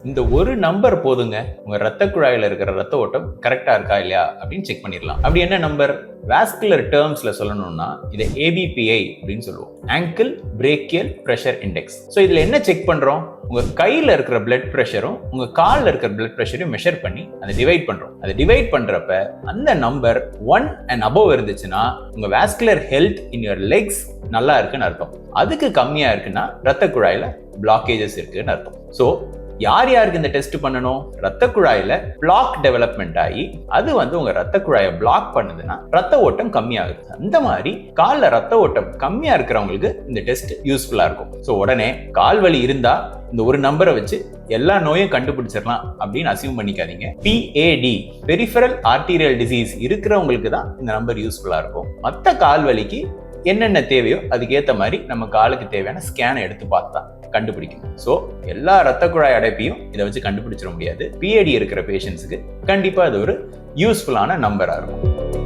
இந்த ஒரு நம்பர் போதுங்க உங்க ரத்த குழாயில இருக்கிற ரத்த ஓட்டம் கரெக்டா இருக்கா இல்லையா அப்படின்னு செக் பண்ணிடலாம். அப்படி என்ன நம்பர்? வாஸ்குலர் டேர்ம்ஸ்ல சொல்லணும்னா இதை ABPI அப்படின்னு சொல்லுவோம், angle brachial pressure index. So இதுல என்ன செக் பண்றோம்? உங்க கையில இருக்கிற பிளட் பிரஷரும் உங்க கால்ல இருக்கிற பிளட் பிரஷரையும் மெஷர் பண்ணி அதை டிவைட் பண்றோம். அதை டிவைட் பண்றப்ப அந்த நம்பர் 1 and above இருந்துச்சுன்னா உங்க vascular health in your Lex நல்லா இருக்குன்னு அர்த்தம். அதுக்கு கம்மியா இருக்குன்னா ரத்த குழாயில பிளாக்கேஜஸ் இருக்குன்னு அர்த்தம். ஸோ யார் யாருக்கு இந்த டெஸ்ட் பண்ணணும்? ரத்த குழாயில பிளாக் டெவலப்மெண்ட் ஆகி அது உங்க ரத்த குழாயை பிளாக் பண்ணுதுன்னா ரத்த ஓட்டம் கம்மியாகுது. அந்த மாதிரி கால்ல ரத்த ஓட்டம் கம்மியா இருக்கிறவங்களுக்கு இந்த டெஸ்ட் யூஸ்ஃபுல்லா இருக்கும். ஸோ உடனே கால் வலி இருந்தா இந்த ஒரு நம்பரை வச்சு எல்லா நோயும் கண்டுபிடிச்சிடலாம் அப்படின்னு அசியூம் பண்ணிக்காதீங்க. PAD பெரிஃபரல் ஆர்டீரியல் டிசீஸ் இருக்கிறவங்களுக்கு தான் இந்த நம்பர் யூஸ்ஃபுல்லா இருக்கும். மற்ற கால் வலிக்கு என்னென்ன தேவையோ அதுக்கேற்ற மாதிரி நம்ம காலுக்கு தேவையான ஸ்கேனை எடுத்து பார்த்தா கண்டுபிடிக்கணும். ஸோ எல்லா ரத்த குழாய் அடைப்பையும் இதை வச்சு கண்டுபிடிச்சிட முடியாது. PAD இருக்கிற பேஷண்ட்ஸுக்கு கண்டிப்பா அது ஒரு யூஸ்ஃபுல்லான நம்பரா இருக்கும்.